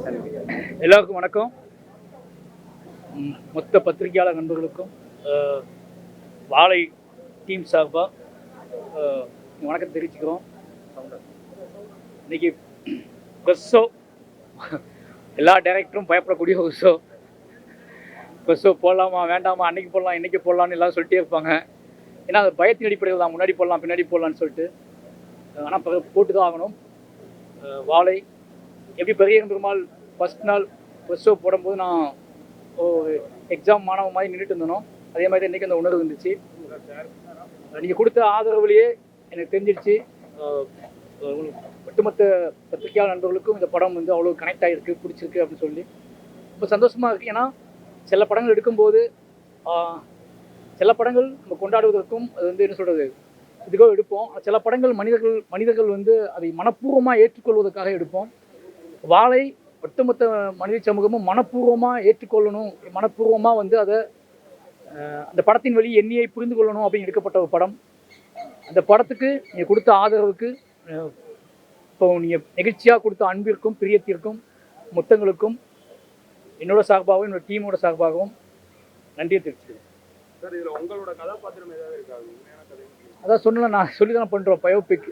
எல்லாருக்கும் வணக்கம். மொத்த பத்திரிகையாளர் நண்பர்களுக்கும் வாழை டீம் சார்பாக வணக்கம் தெரிவிச்சுக்கிறோம். இன்னைக்கு ப்ரெஸ் ஷோ, எல்லா டைரக்டரும் பயப்படக்கூடிய ஒரு ஷோ. ப்ரெஸ் ஷோ போடலாமா வேண்டாமா, அன்னைக்கு போடலாம் இன்னைக்கு போடலான்னு எல்லாம் சொல்லிட்டே இருப்பாங்க. ஏன்னா அது பயத்தின் அடிப்படையில் தான், முன்னாடி போடலாம் பின்னாடி போடலான்னு சொல்லிட்டு. ஆனால் போட்டு தான் ஆகணும். வாழை எப்படி பெரிய பெருமாள் ஃபஸ்ட் நாள் ப்ரெஸ் ஷோ போடும்போது நான் ஒரு எக்ஸாம் மாணவ மாதிரி நின்றுட்டு இருந்தோம். அதே மாதிரி இன்றைக்கி அந்த உணர்வு இருந்துச்சு. நீங்கள் கொடுத்த ஆதரவுலேயே எனக்கு தெரிஞ்சிடுச்சு ஒட்டுமொத்த பத்திரிகையாளர் நண்பர்களுக்கும் இந்த படம் வந்து அவ்வளோ கனெக்ட் ஆகிருக்கு, பிடிச்சிருக்கு அப்படின்னு சொல்லி ரொம்ப சந்தோஷமாக இருக்குது. ஏன்னா சில படங்கள் எடுக்கும்போது சில படங்கள் நம்ம கொண்டாடுவதற்கும் அது வந்து என்ன சொல்கிறது இதுக்கோ எடுப்போம். சில படங்கள் மனிதர்கள் வந்து அதை மனப்பூர்வமாக ஏற்றுக்கொள்வதற்காக எடுப்போம். வாழை ஒட்டுமொத்த மனித சமூகமும் மனப்பூர்வமாக ஏற்றுக்கொள்ளணும், மனப்பூர்வமாக வந்து அதை அந்த படத்தின் வழி எண்ணியை புரிந்து கொள்ளணும் அப்படின்னு எடுக்கப்பட்ட ஒரு படம். அந்த படத்துக்கு நீங்கள் கொடுத்த ஆதரவுக்கு, இப்போ நீங்கள் நெகிழ்ச்சியாக கொடுத்த அன்பிற்கும் பிரியத்திற்கும் மொத்தங்களுக்கும் என்னோட சார்பாகவும் என்னோட டீமோட சார்பாகவும் நன்றியை தெரிவிச்சுக்கிறேன். சார், இதில் உங்களோட கதாபாத்திரம் ஏதாவது இருக்காது? அதான் சொன்னல, நான் சொல்லி தான் பண்ணுறோம். பயோபிக்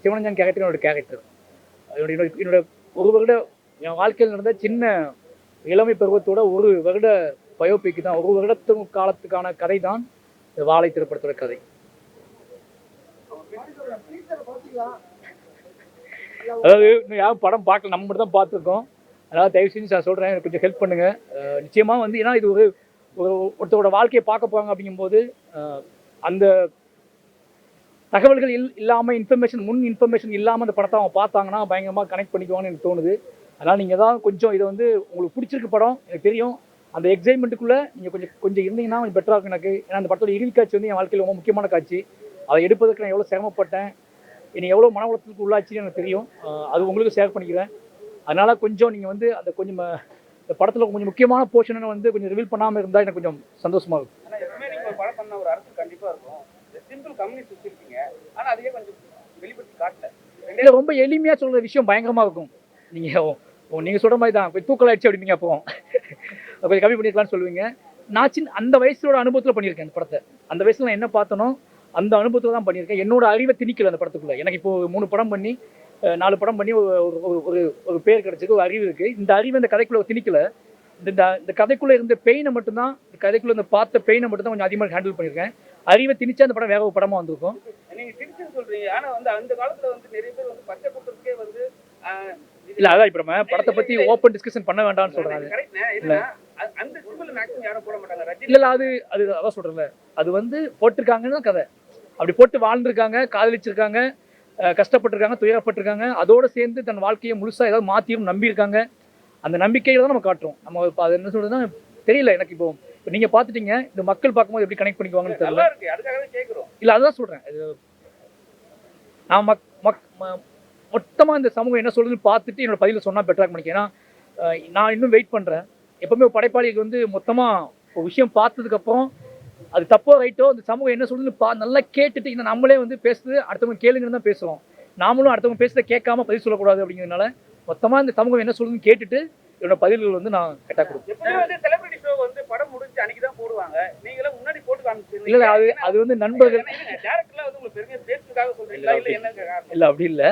சிவனஞ்சன் கேரக்டர் என்னோட கேரக்டர். என்னோட ஒரு வருட என் வாழ்க்கையில் நடந்த சின்ன இளமை பருவத்தோட ஒரு வருட பயோபிக் தான், ஒரு வருடத்து காலத்துக்கான கதை தான் இந்த வாழை திரைப்படத்தோட கதை. அதாவது இன்னும் யாரும் படம் பார்க்கல, நம்ம மட்டும் தான் பார்த்துருக்கோம். அதாவது தயவு செஞ்சு நான் சொல்கிறேன், எனக்கு கொஞ்சம் ஹெல்ப் பண்ணுங்கள். நிச்சயமாக வந்து ஏன்னா இது ஒருத்தரோட வாழ்க்கையை பார்க்க போகிறாங்க அப்படிங்கும்போது அந்த தகவல்கள் இல்லாமல் முன் இன்ஃபர்மேஷன் இல்லாமல் அந்த படத்தை அவங்க பார்த்தாங்கன்னா பயங்கரமாக கனெக்ட் பண்ணிக்குவாங்கன்னு எனக்கு தோணுது. அதனால் நீங்கள் தான் கொஞ்சம் இதை வந்து உங்களுக்கு பிடிச்சிருக்கு படம், எனக்கு தெரியும். அந்த எக்ஸைட்மெண்ட்டுக்குள்ளே நீங்கள் கொஞ்சம் இருந்தீங்கன்னா கொஞ்சம் பெட்டராக இருக்கும் எனக்கு. ஏன்னா அந்த படத்தோட இறுதி காட்சி வந்து என் வாழ்க்கையில் ரொம்ப முக்கியமான காட்சி. அதை எடுப்பதற்கு நான் எவ்வளோ சிரமப்பட்டேன், என்னை எவ்வளோ மன உளத்துக்கு உள்ளாச்சுன்னு எனக்கு தெரியும். அது உங்களுக்கு ஷேர் பண்ணிக்கிறேன். அதனால் கொஞ்சம் நீங்கள் வந்து அந்த கொஞ்சம் இந்த படத்தில் கொஞ்சம் முக்கியமான போர்ஷனை வந்து கொஞ்சம் ரிவீல் பண்ணாமல் இருந்தால் எனக்கு கொஞ்சம் சந்தோஷமாக இருக்கும். ஆனால் எப்பவுமே நீங்கள் ஒரு படம் பண்ண ஒரு அரசு கண்டிப்பாக இருக்கும். சிம்பிள் கம்யூனிஸ்ட் வச்சுருக்கீங்க, ஆனால் அதையே கொஞ்சம் வெளிப்படுத்தி காட்டல. இல்லை, ரொம்ப எளிமையாக சொல்கிற விஷயம் பயங்கரமாக இருக்கும். நீங்கள் சொல்கிற மாதிரி தான் கொஞ்சம் தூக்கல் ஆயிடுச்சு அப்படிங்க, அப்போ கொஞ்சம் கம்மி பண்ணியிருக்கலாம்னு சொல்லுவீங்க. நான் அந்த வயசோட அனுபவத்தில் பண்ணியிருக்கேன் அந்த படத்தை. அந்த வயசில் நான் என்ன பார்த்தனோ அந்த அனுபவத்தில் தான் பண்ணியிருக்கேன். என்னோட அறிவை திணிக்கல அந்த படத்துக்குள்ளே. எனக்கு இப்போது 3 படம் பண்ணி 4 படம் பண்ணி ஒரு பேர் கிடச்சிருக்கு, ஒரு அறிவு இருக்குது. இந்த அறிவை இந்த கதைக்குள்ளே திணிக்கல. இந்த கதைக்குள்ளே இருந்த பெயினை மட்டும்தான், இந்த கதைக்குள்ளே இந்த பார்த்த பெயினை மட்டும்தான் கொஞ்சம் அதிகமாக ஹேண்டில் பண்ணியிருக்கேன். அறிவை திணிச்சா அந்த படம் வேற ஒரு படமாக வந்திருக்கும். நீங்கள் திணிச்சுன்னு சொல்கிறீங்க, ஆனால் வந்து அந்த காலத்தில் வந்து நிறைய பேர் வந்து பச்சை கூட்டத்துக்கே வந்து இல்லை, அதான் இப்போ நம்ம படத்தை பற்றி ஓப்பன் டிஸ்கஷன் பண்ண வேண்டாம்னு சொல்கிறாங்க. இல்லை, அந்த சிம்பிள் மேக்ஸிமம் யாரும் போட மாட்டாங்க. இல்லை, அது அதான் சொல்கிறேன்ல, அது வந்து போட்டிருக்காங்கன்னு தான் கதை. அப்படி போட்டு வாழ்ந்துருக்காங்க, காதலிச்சிருக்காங்க, கஷ்டப்பட்டிருக்காங்க, துயரப்பட்டிருக்காங்க. அதோடு சேர்ந்து தன் வாழ்க்கையை முழுசாக ஏதாவது மாற்றியும் நம்பியிருக்காங்க. அந்த நம்பிக்கையில் தான் நம்ம காட்டுறோம். நம்ம இப்போ அது என்ன சொல்கிறதுன்னா தெரியல எனக்கு. இப்போ நீங்கள் பார்த்துட்டீங்க, இந்த மக்கள் பார்க்கும்போது எப்படி கனெக்ட் பண்ணிக்குவாங்கன்னு தெரியல. இல்லை, அதுதான் சொல்கிறேன். நான் மொத்தமாக இந்த சமூகம் என்ன சொல்லுதுன்னு பார்த்துட்டு என்னோட பதிலை சொன்னால் பெட்டராக பண்ணிக்கிறேன். ஏன்னா நான் இன்னும் வெயிட் பண்ணுறேன். எப்போவுமே ஒரு படைப்பாளிக்கு வந்து மொத்தமாக ஒரு விஷயம் பார்த்ததுக்கப்புறம் அது தப்போ ரைட்டோ அந்த சமூகம் என்ன சொல்லுதுன்னு நல்லா கேட்டுட்டு, இன்னும் நம்மளே வந்து பேசுறது அடுத்தவங்க கேளுங்கன்னு தான் பேசுகிறோம். நாமளும் அடுத்தவங்க பேசுறதை கேட்காம பதில் சொல்லக்கூடாது அப்படிங்கிறதுனால மொத்தமாக இந்த சமூகம் என்ன சொல்லுதுன்னு கேட்டுட்டு என்னோட பதில்கள் வந்து நான் கரெக்டாக கொடுப்பேன். செலிபிரிட்டி ஷோ வந்து படம் முடிஞ்சு அன்னைக்கு தான் போடுவாங்க, நீங்களும் முன்னாடி போட்டு காமிச்சிருக்கீங்க. இல்லை, அது வந்து நண்பர்கள் டேரக்டர்லாம் வந்து உங்களுக்கு பெரிய பேசுறதுக்காக சொல்றீங்களா, இல்லை என்ன காரணம்? இல்லை, அப்படி இல்லை.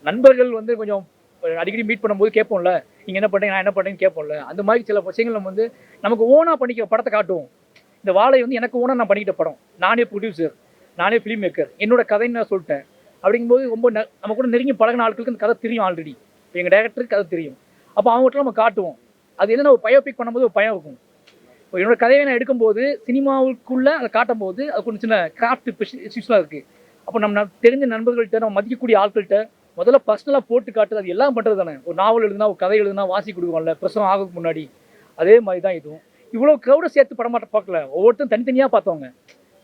நண்பர்கள் வந்து கொஞ்சம் அடிக்கடி மீட் பண்ணும்போது கேட்போம்ல, நீங்கள் என்ன பண்ணுறீங்க நான் என்ன பண்ணுறேன்னு கேட்போம்ல. அந்த மாதிரி சில விஷயங்கள் நம்ம வந்து நமக்கு ஓனாக பண்ணிக்க படத்தை காட்டுவோம். இந்த வாழை வந்து எனக்கு ஓனாக நான் பண்ணிக்கிட்ட படம். நானே ப்ரொடியூசர், நானே ஃபிலிம் மேக்கர், என்னோட கதைன்னு நான் சொல்லிட்டேன். அப்படிங்கும்போது ரொம்ப நம்ம கூட நெருங்கி பழகின ஆட்களுக்கு அந்த கதை தெரியும். ஆல்ரெடி எங்கள் டைரக்டருக்கு கதை தெரியும். அப்போ அவங்ககிட்ட நம்ம காட்டுவோம். அது என்னென்ன ஒரு பயோபிக் பண்ணும்போது ஒரு பயம் இருக்கும். இப்போ என்னோட கதையை நான் எடுக்கும்போது சினிமாவுக்குள்ளே அதை காட்டும் போது அது கொஞ்சம் சின்ன கிராஃப்ட் இஷ்யூஸ்லாம் இருக்குது. அப்போ நம்ம தெரிஞ்ச நண்பர்கள்ட்ட, நம்ம மதிக்கக்கூடிய ஆட்கள்கிட்ட முதல்ல பர்சனலாக போட்டு காட்டுது. அது எல்லாம் பண்ணுறது தானே. ஒரு நாவல் எழுதுனா, ஒரு கதை எழுதுனா வாசி கொடுக்குவோம்ல பிரசவம் ஆகிறதுக்கு முன்னாடி. அதே மாதிரி தான் இதுவும். இவ்வளோ க்ரௌடை சேர்த்து படமாட்ட பார்க்கல. ஒவ்வொருத்தரும் தனித்தனியாக பார்த்தவங்க.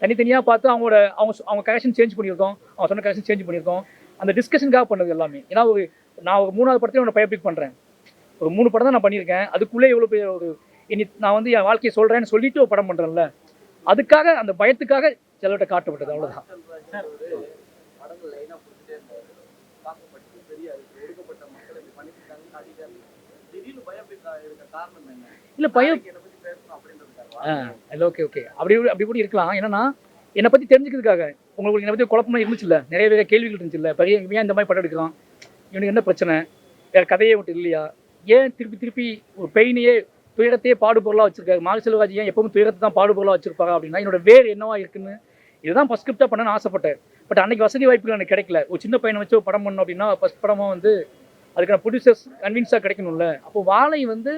தனித்தனியாக பார்த்து அவங்க கரெக்ஷன் சேஞ்ச் பண்ணியிருக்கோம், அவங்க சொன்ன கரெக்ஷன் சேஞ்ச் பண்ணியிருக்கோம். அந்த டிஸ்கஷனுக்காக பண்ணது எல்லாமே. ஏன்னா நான் ஒரு 3வது படத்தையும் என்னோட பயோபிக் பண்ணுறேன். ஒரு 3 படம் தான் நான் பண்ணியிருக்கேன். அதுக்குள்ளே எவ்வளோ பெரிய நான் வந்து என் வாழ்க்கையை சொல்கிறேன்னு சொல்லிட்டு ஒரு படம் பண்ணுறேன்ல, அதுக்காக அந்த பயத்துக்காக சிலர்கிட்ட காட்டப்பட்டது. அவ்வளோதான். இல்லை பயம் இல்லை ஓகே ஓகே அப்படி கூட இருக்கலாம். என்னன்னா என்னை பற்றி தெரிஞ்சுக்கிறதுக்காக உங்களுக்கு என்னை பற்றி குழப்பமா இருந்துச்சுல்ல, நிறைய வேறு கேள்விகள் இருந்துச்சுல்ல, பெரிய ஏன் இந்த மாதிரி படம் எடுக்கலாம், இவனுக்கு என்ன பிரச்சனை, வேறு கதையே விட்டு இல்லையா, ஏன் திருப்பி திருப்பி ஒரு பெயினையே துயரத்தையே பாடுபொருளாக வச்சிருக்காரு, மாரி செல்வராஜ் ஏன் எப்பவும் துயரத்தை தான் பாடுபொருளாக வச்சிருப்பாங்க அப்படின்னா என்னோட வேறு என்னவா இருக்குன்னு இதுதான் ஃபஸ்ட் ஸ்கிரிப்டாக பண்ணணும்னு ஆசைப்பட்டேன். பட் அன்றைக்கி வசதி வாய்ப்புகள் எனக்கு கிடைக்கல. ஒரு சின்ன பையனை வச்சு ஒரு படம் பண்ணோம் அப்படின்னா ஃபஸ்ட் படமாக வந்து அதுக்கான ப்ரொடியூசர்ஸ் கன்வின்ஸாக கிடைக்கணும்ல. அப்போ வாழை வந்து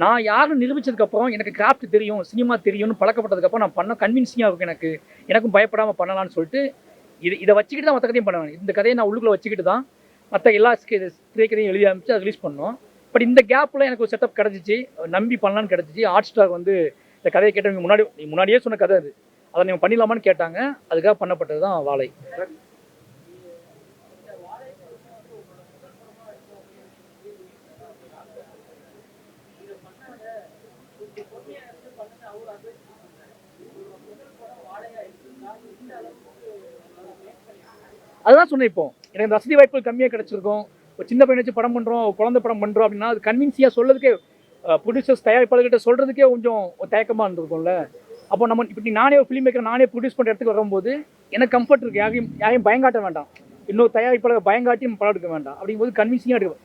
நான் யாரும் நிரூபிச்சதுக்கப்புறம் எனக்கு கிராஃப்ட் தெரியும், சினிமா தெரியும்னு பழக்கப்பட்டதுக்கப்புறம் நான் பண்ண கன்வின்சிங்காக இருக்கும். எனக்கும் பயப்படாமல் பண்ணலான்னு சொல்லிட்டு இதை வச்சுக்கிட்டு தான் மற்ற கதையும் பண்ணுவேன். இந்த கதையை நான் உள்ளுக்குள்ளே வச்சுக்கிட்டு தான் மற்ற எல்லா திரைக்கதையும் எழுதி ஆரம்பிச்சு அதை ரிலீஸ் பண்ணோம். பட் இந்த கேப்பில் எனக்கு ஒரு செட்டப் கிடச்சிச்சு, நம்பி பண்ணலான்னு கிடச்சிச்சு. ஹாட் ஸ்டார் வந்து இந்த கதையை கேட்டவங்க முன்னாடியே சொன்ன கதை அது, அதை நீங்கள் பண்ணிடலாமான்னு கேட்டாங்க. அதுக்காக பண்ணப்பட்டது தான் வாழை. அதுதான் சொன்னேன். இப்போ எனக்கு வசதி வாய்ப்புகள் கம்மியாக கிடச்சிருக்கும், ஒரு சின்ன பையனை வச்சு படம் பண்ணுறோம், குழந்தை படம் பண்ணுறோம் அப்படின்னா அது கன்வின்ஸியாக சொல்கிறதுக்கே ப்ரொடியூசர்ஸ் தயாரிப்பாளர்கிட்ட சொல்கிறதுக்கே கொஞ்சம் தயக்கமாக இருந்திருக்கும்ல. அப்போ நம்ம இப்படி நானே ஒரு ஃபிலிம் மேக்கர் நானே ப்ரொடியூஸ் பண்ணுற இடத்துக்கு வரும்போது எனக்கு கம்ஃபர்ட் இருக்குது. யாரையும் பயங்காட்ட வேண்டாம், இன்னொரு தயாரிப்பாளர் பயங்காட்டி படம் எடுக்க வேண்டாம். அப்படிங்கும்போது கன்வின்ஸிங்காக எடுக்கும்.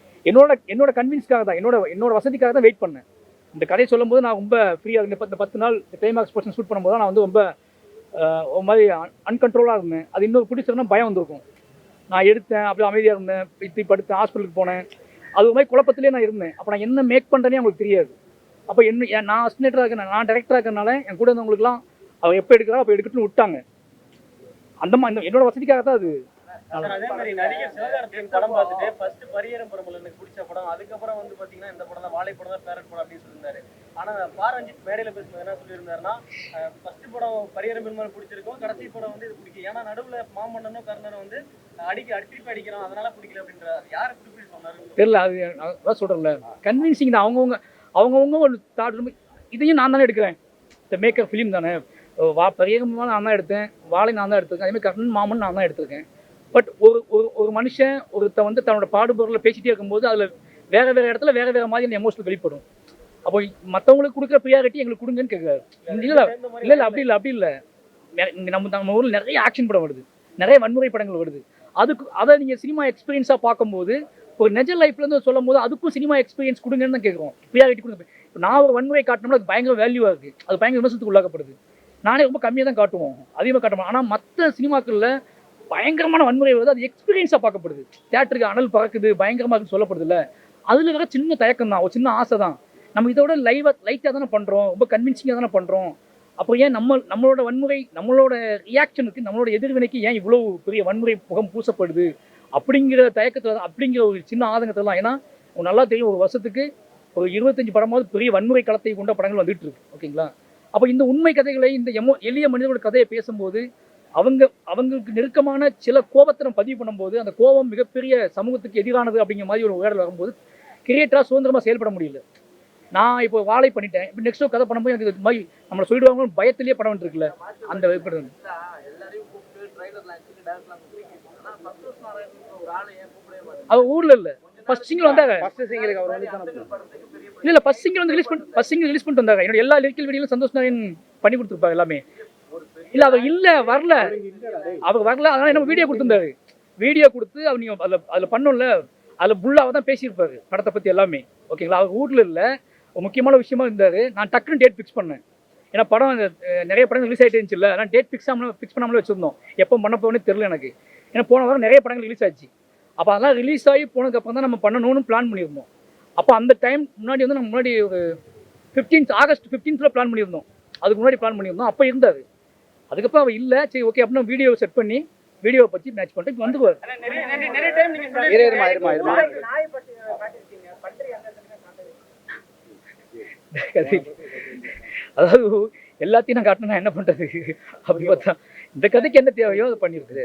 என்னோட கன்வின்ஸ்க்காக தான், என்னோட வசதிக்காக தான் வெயிட் பண்ணேன். இந்த கதையை சொல்லும் போது நான் ரொம்ப ஃப்ரீயாக இருந்தேன். இந்த 10 நாள் கிளைமாக்ஸ் போர்ஷன் ஷூட் பண்ணும்போது நான் வந்து ரொம்ப ஒரு மாதிரி அன்கண்ட்ரோலாக இருந்தேன். அது இன்னொரு ப்ரொடியூசர்னா பயம் வந்திருக்கும். நான் எடுத்தேன், அப்படியே அமைதியாக இருந்தேன், இப்படி படுத்தேன், ஹாஸ்பிட்டலுக்கு போனேன், அது ஒரு மாதிரி குழப்பத்திலே நான் இருந்தேன். அப்போ நான் என்ன மேக் பண்ணுறேனே அவங்களுக்கு தெரியாது. அப்போ நான் அசினேட்டராக இருக்கேன், நான் டைரக்டராக இருக்கிறனால என் கூட இருந்தவங்களுக்குலாம் அவர் எப்போ எடுக்கிறா அப்போ எடுக்கட்டுன்னு விட்டாங்க. அந்த மாதிரி என்னோட வசதிக்காக தான் அது. அதே மாதிரி நடிகர் சிவகார்த்திகேயன் படம் பார்த்துட்டு ஃபர்ஸ்ட் பரியேறும் பெருமாள் எனக்கு பிடிச்ச படம், அதுக்கப்புறம் வந்து பாத்தீங்கன்னா இந்த படம் தான் வாழை படம் தான் பேரட் படம் அப்படின்னு சொல்லியிருந்தாரு. ஆனா பாரஞ்சித் மேடையில பேசும்போது என்ன சொல்லியிருந்தாருன்னா ஃபர்ஸ்ட் படம் பரியேறும் பெருமாள் பிடிச்சிருக்கும், கடைசி படம் வந்து இது பிடிக்கும், ஏன்னா நடுவுல மாமன்னனும் கர்ணனும் வந்து திருப்பி அடிக்கிறான் அதனால பிடிக்கல அப்படின்றாரு. யாரை குறிப்பிட்டு சொன்னாரு தெரியல. அது அதான் சொல்றேன்ல, கன்வின்சிங் தான். அவங்கவுங்க ஒரு தாட். இதையும் நான் தானே எடுக்கிறேன், இந்த மேக்கர் ஃபிலிம் தானே. பரியேறும் நான் தான் எடுத்தேன், வாழை நான் தான் எடுத்திருக்கேன், அதேமாதிரி கர்ணன் மாமன் நான் தான் எடுத்திருக்கேன். பட் ஒரு மனுஷன் ஒருத்த வந்து தன்னோட பாடுபொருளில் பேசிகிட்டே இருக்கும்போது அதில் வேறு இடத்துல வேறு மாதிரி அந்த எமோஷனல் வெளிப்படும். அப்போ மற்றவங்களுக்கு கொடுக்குற ப்ரியாரிட்டி எங்களுக்கு கொடுங்கன்னு கேட்குறாரு. இல்லை அப்படி இல்லை. நம்ம ஊரில் நிறைய ஆக்ஷன் படம் வருது, நிறைய வன்முறை படங்கள் வருது. அதை நீங்கள் சினிமா எக்ஸ்பீரியன்ஸாக பார்க்கும்போது ஒரு நெஜ லைஃப்லேருந்து சொல்லும் போது அதுக்கும் சினிமா எக்ஸ்பீரியன்ஸ் கொடுங்கன்னு தான் கேட்குறோம், ப்ரியாரிட்டி கொடுங்க. இப்போ நான் ஒரு வன்முறை காட்டினோம்னா அது பயங்கர வேல்யூவாக இருக்குது, அது பயங்கர விமர்சனத்துக்கு உள்ளாக்கப்படுது. நானே ரொம்ப கம்மியாக தான் காட்டுவோம், அதிகமாக காட்டுவோம். ஆனால் மற்ற சினிமாக்களில் பயங்கரமான வன்முறை வருது, அது எக்ஸ்பீரியன்ஸாக பார்க்கப்படுது. தியேட்டருக்கு அனல் பறக்குது, பயங்கரமாக இருக்குன்னு சொல்லப்படுது இல்லை. அதில் வர சின்ன தயக்கம் தான், ஒரு சின்ன ஆசை தான். நம்ம இதோட லைட்டாக தானே பண்ணுறோம், ரொம்ப கன்வின்சிங்காக தானே பண்ணுறோம். அப்போ ஏன் நம்மளோட வன்முறை, நம்மளோட ரியாக்ஷனுக்கு, நம்மளோட எதிர்வினைக்கு ஏன் இவ்வளோ பெரிய வன்முறை முகம் பூசப்படுது அப்படிங்கிற தயக்கத்தில் தான், அப்படிங்கிற ஒரு சின்ன ஆதங்கத்தில் தான். ஏன்னா நல்லா தெரியும், ஒரு வருஷத்துக்கு ஒரு 25 படமாவது பெரிய வன்முறை களத்தை கொண்ட படங்கள் வந்துட்டு இருக்கு, ஓகேங்களா. அப்போ இந்த உண்மை கதைகளை, இந்த எளிய மனிதர்களோட கதையை பேசும்போது அவங்களுக்கு நெருக்கமான சில கோபத்தை நம்ம பதிவு பண்ணும்போது அந்த கோபம் மிகப்பெரிய சமூகத்துக்கு எதிரானது அப்படிங்கிற மாதிரி ஒரு உயர்வு வரும்போது கிரியேட்டராக சுதந்திரமாக செயல்பட முடியல. நான் இப்போ வாழை பண்ணிட்டேன், இப்போ நெக்ஸ்ட் கதை பண்ணும்போது எனக்கு இது மாதிரி நம்மளை சொல்லிடுவாங்க பயத்திலேயே படம் வந்துருக்குல்ல, அந்த வைப்படுறது. அவர் ஊரில் இல்லை, ஃபர்ஸ்ட் சிங்கிள் வந்தாங்க. இல்லை ஃபர்ஸ்ட் சிங்கிள் வந்து ரிலீஸ் பண்ணிட்டு வந்தாங்க. என்னோட எல்லா லிரிக்கல் வீடியோலும் சந்தோஷ் நாராயண் பண்ணி கொடுத்துருப்பாங்க எல்லாமே. இல்லை அவர் இல்லை வரல, அவர் வரல. அதனால என்ன வீடியோ கொடுத்துருந்தாரு, வீடியோ கொடுத்து அவர் நீங்கள் அதில் பண்ணோம்ல, அதில் புல்லாக தான் பேசியிருப்பாரு படத்தை பற்றி எல்லாமே, ஓகேங்களா. அவர் ஊரில் இல்லை, ஒரு முக்கியமான விஷயமா இருந்தார். நான் டக்குன்னு டேட் ஃபிக்ஸ் பண்ணேன், ஏன்னா படம் நிறைய படங்கள் ரிலீஸ் ஆகிட்டு இருந்துச்சு இல்லை. ஆனால் டேட் ஃபிக்ஸ் பண்ணாமலே வச்சுருந்தோம், எப்போ பண்ண போகணும்னு தெரில எனக்கு. ஏன்னா போன வாரம் நிறைய படங்கள் ரிலீஸ் ஆச்சு. அப்போ அதெல்லாம் ரிலீஸ் ஆகி போனதுக்கப்புறம் தான் நம்ம பண்ணணும்னு பிளான் பண்ணியிருந்தோம். அப்போ அந்த டைம் முன்னாடி வந்து நம்ம முன்னாடி ஒரு ஆகஸ்ட் 15 பிளான் பண்ணியிருந்தோம், அதுக்கு முன்னாடி பிளான் பண்ணியிருந்தோம். அப்போ இருந்தார். அதுக்கப்புறம் அவர் இல்லை, சரி ஓகே அப்படின்னா வீடியோ செட் பண்ணி வீடியோ பற்றி மேட்ச் பண்ணிட்டு இப்போ வந்துக்குவார். அதாவது எல்லாத்தையும் நான் காட்டினா என்ன பண்ணுறது அப்படி பார்த்தா இந்த கதைக்கு என்ன தேவையோ அதை பண்ணியிருக்குது.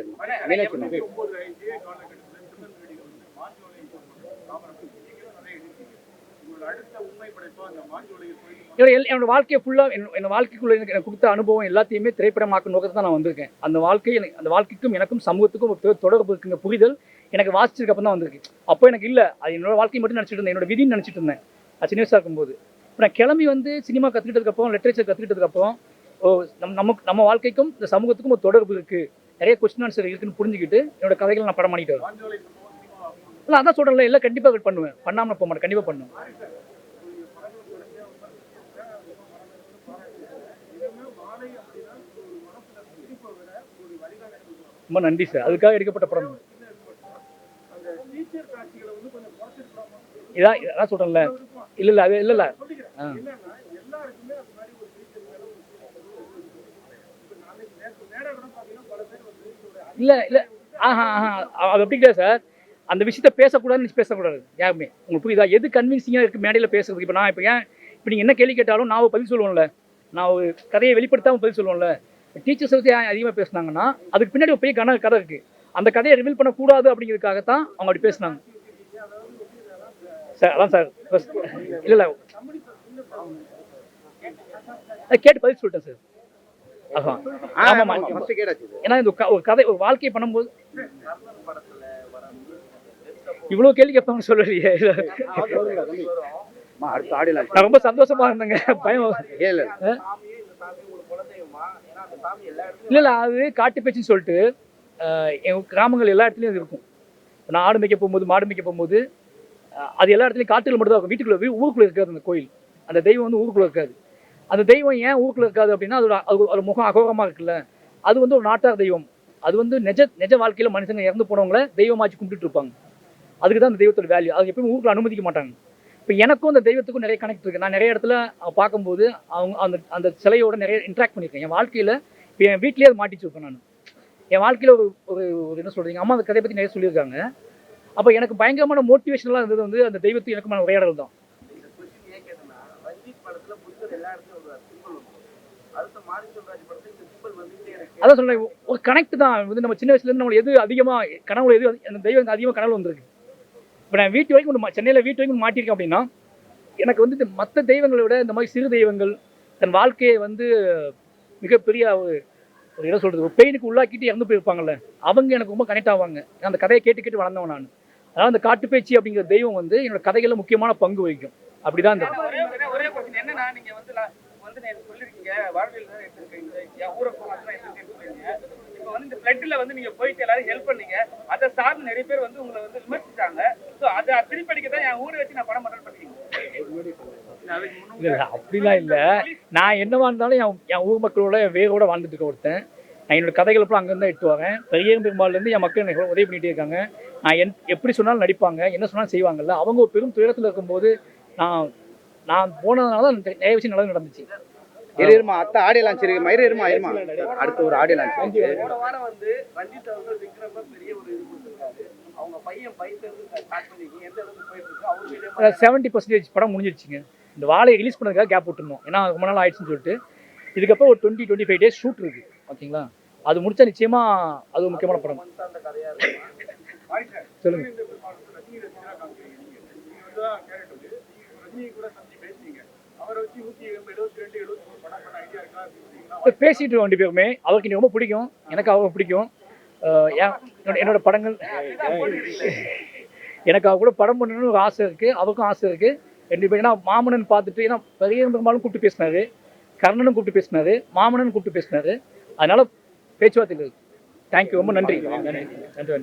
என்னோட வாழ்க்கையை ஃபுல்லாக என்னோட வாழ்க்கைக்குள்ள எனக்கு கொடுத்த அனுபவம் எல்லாத்தையுமே திரைப்படமாக்க நோக்கத்தை தான் நான் வந்திருக்கேன். அந்த வாழ்க்கைக்கும் எனக்கும் சமூகத்துக்கும் ஒரு தொடர்பு இருக்குங்க புரிதல் எனக்கு வாசிச்சதுக்கு அப்புறம் தான் வந்திருக்கு. அப்போ எனக்கு இல்லை, அது என்னோட வாழ்க்கை மட்டும் நினச்சிட்டு இருந்தேன், என்னோட விதின்னு நினச்சிட்டு இருந்தேன் அது சின்ன வயசாக இருக்கும்போது. இப்போ நான் கிளம்பி வந்து சினிமா கற்றுக்கிட்டதுக்கப்புறம் லிட்ரேச்சர் கற்றுக்கிட்டதுக்கப்புறம் நம்ம வாழ்க்கைக்கும் இந்த சமூகத்துக்கும் ஒரு தொடர்பு இருக்குது, நிறைய கொஸ்டின் ஆன்சர் இருக்குன்னு புரிஞ்சுக்கிட்டு என்னோட கதைகளை நான் படம் பண்ணிட்டு வரேன். இல்லை அதான் சொல்கிறேன்ல, இல்லை கண்டிப்பாக பண்ணுவேன், பண்ணாமல் போக மாட்டேன், கண்டிப்பாக பண்ணுவேன். ரொம்ப நன்றி சார், அதுக்காக எடுக்கப்பட்ட படம். இதான் சொல்கிறேன்ல, இல்லை அது இல்லை இல்லை அது அப்படி இல்லை சார். அந்த விஷயத்த பேசக்கூடாதுன்னு பேசக்கூடாது யாருமே. உங்களுக்கு புரியுதா? எது கன்வின்சிங்காக இருக்குது மேடையில் பேசுறது. இப்போ நான் இப்போ நீங்கள் என்ன கேள்வி கேட்டாலும் நான் பதில் சொல்லுவோம்ல, நான் ஒரு கதையை வெளிப்படுத்தாமல் பதில் சொல்லுவோம்ல. டீச்சர்ஸ் பற்றி அதிகமாக பேசுனாங்கன்னா அதுக்கு பின்னாடி ஒரு பெரிய கதை இருக்குது. அந்த கதையை ரிவீல் பண்ணக்கூடாது அப்படிங்கிறதுக்காகத்தான் அவங்க அப்படி பேசுனாங்க சார். அதான் சார் இல்லை கேட்டு பதில் சொல்லிட்டேன் சார். அதான் ஆமாம், ஏன்னா இந்த ஒரு கதை ஒரு வாழ்க்கையை பண்ணும்போது இவ்வளோ கேள்வி கேட்பாங்கன்னு சொல்லலையே. நான் ரொம்ப சந்தோஷமா இருந்தேங்க. பயம் இல்லை அது காட்டு பேச்சுன்னு சொல்லிட்டு எங்கள் கிராமங்கள் எல்லா இடத்துலையும் இருக்கும். நான் ஆடு மேய்க்க போகும்போது மாடு மேய்க்க போகும்போது அது எல்லா இடத்துலையும் காட்டுகள் மட்டும் தான் இருக்கும். வீட்டுக்குள்ளே ஊருக்குள்ளே இருக்காது அந்த கோயில். அந்த தெய்வம் வந்து ஊருக்குள்ளே இருக்காது. அந்த தெய்வம் ஏன் ஊருக்குள்ளே இருக்காது அப்படின்னா அது முகம் அகோரமாக இருக்குல்ல, அது வந்து ஒரு நாட்டார் தெய்வம். அது வந்து நிஜ வாழ்க்கையில் மனுஷங்க இறந்து போனவங்கள தெய்வமாச்சு கும்பிட்டு இருப்பாங்க. அதுக்கு தான் அந்த தெய்வத்தோட வேல்யூ. அது எப்பயும் ஊருக்குள்ள அனுமதிக்க மாட்டாங்க. இப்போ எனக்கும் அந்த தெய்வத்துக்கும் நிறைய கனெக்ட் இருக்குது. நான் நிறைய இடத்துல பார்க்கும்போது அவங்க அந்த சிலையோட நிறைய இன்ட்ராக்ட் பண்ணியிருக்கேன் என் வாழ்க்கையில். இப்போ என் வீட்லேயே அது மாட்டிச்சிருப்பேன் நான். என் வாழ்க்கையில் ஒரு என்ன சொல்கிறீங்க, அம்மா அந்த கதையை பற்றி நிறைய சொல்லியிருக்காங்க. அப்போ எனக்கு பயங்கரமான மோட்டிவேஷனலாக இருந்தது வந்து அந்த தெய்வத்துக்கு எனக்குமான உரையாடல் தான். அதான் சொல்றேன், ஒரு கனெக்ட் தான் வந்து நம்ம சின்ன வயசுலேருந்து நம்மளுக்கு எது அதிகமாக கனவுல எது அந்த தெய்வம் அதிகமாக கனவு வந்திருக்கு. இப்போ நான் வீட்டு வரைக்கும் சென்னையில் வீட்டு வரைக்கும் மாட்டியிருக்கேன் அப்படின்னா எனக்கு வந்து இந்த மற்ற தெய்வங்களை விட இந்த மாதிரி சிறு தெய்வங்கள் தன் வாழ்க்கையை வந்து மிகப்பெரிய ஒரு என்ன சொல்கிறது, ஒரு பெயினுக்கு உள்ளாக்கிட்டு இறந்து போயிருப்பாங்கல்ல, அவங்க எனக்கு ரொம்ப கனெக்ட் ஆவாங்க. அந்த கதையை கேட்டு வளர்ந்தவன் நான். அதாவது அந்த காட்டுப்பேச்சி அப்படிங்கிற தெய்வம் வந்து என்னோட கதைகளில் முக்கியமான பங்கு வகிக்கும். அப்படிதான் இந்த ஒரே கொஸ்டின் என்னன்னா, நீங்க வந்து சொல்லிருக்கீங்க வாழ்வியல் தான் எடுத்துருக்கீங்க, என் ஊரை போனாதான் எடுத்துருக்கேன்னு சொல்லிருக்கீங்க. இப்போ வந்து இந்த ஃப்ளட்ல வந்து நீங்க போயிட்டு எல்லாரும் ஹெல்ப் பண்ணீங்க, அதை சார்ந்து நிறைய பேர் வந்து உங்களை வந்து விமர்சிச்சாங்க. ஸோ அதை திருப்படிக்க தான் என் ஊரை வச்சு நான் படம் பண்ணுறேன்னு பண்ணீங்க. இல்லை அப்படிலாம் இல்லை, நான் என்னவா இருந்தாலும் என் ஊர் மக்களோட வேரோட வாழ்ந்துட்டு இருக்க ஒருத்தன். நான் என்னோட கதைகள் அப்புறம் அங்கேருந்து எடுத்து வரேன். பெரும்பாலேருந்து என் மக்கள் எனக்கு உதவி பண்ணிகிட்டே இருக்காங்க. நான் எப்படி சொன்னாலும் நடிப்பாங்க, என்ன சொன்னாலும் செய்வாங்கல்ல. அவங்க ஒரு பெரும் துயரத்தில் இருக்கும்போது நான் போனதுனால தான் நிறைய விஷயம் நல்லது நடந்துச்சு. அத்தை ஆடியோ லான்ச் இருக்கு, மயிரேறுமா அடுத்த ஒரு ஆடியோ லான்ச். போன வாரம் வந்து ரஞ்சித் அவர்கள் விக்ரம பெரிய ஒரு இது கொடுத்துருக்காரு. அவங்க பையன் ஸ்டார்ட் பண்ணி எந்த அளவுக்கு போயிட்டு இருக்கு, அவங்க 70% படம் முடிஞ்சிருச்சுங்க. இந்த வாழையை ரிலீஸ் பண்ணதுக்காக கேப் விட்டுருந்தோம், ஏன்னா ரொம்ப நாள் ஆயிடுச்சுன்னு சொல்லிட்டு. இதுக்கப்புறம் ஒரு 20-25 டேஸ் ஷூட் இருக்கு, ஓகேங்களா. அது முடிச்சா நிச்சயமா அது ஒரு முக்கியமான படம். சொல்லுங்க. பேசிட்டு ரெண்டு பேருமே, அவருக்கு ரொம்ப பிடிக்கும், எனக்கு அவரை பிடிக்கும். என்னோட படங்கள் எனக்கு அவர் கூட படம் பண்ணணும்னு ஒரு ஆசை இருக்குது, அவருக்கும் ஆசை இருக்குது. ரெண்டு பேரும் ஏன்னா மாமனன் பார்த்துட்டு, ஏன்னா பெரிய பெரும்பாலும் கூப்பிட்டு பேசினாரு, கர்ணனும் கூப்பிட்டு பேசினாரு, மாமனன் கூப்பிட்டு பேசினாரு. அதனால பேச்சுவார்த்தையில் இருக்கு. தேங்க்யூ, ரொம்ப நன்றி. நன்றி.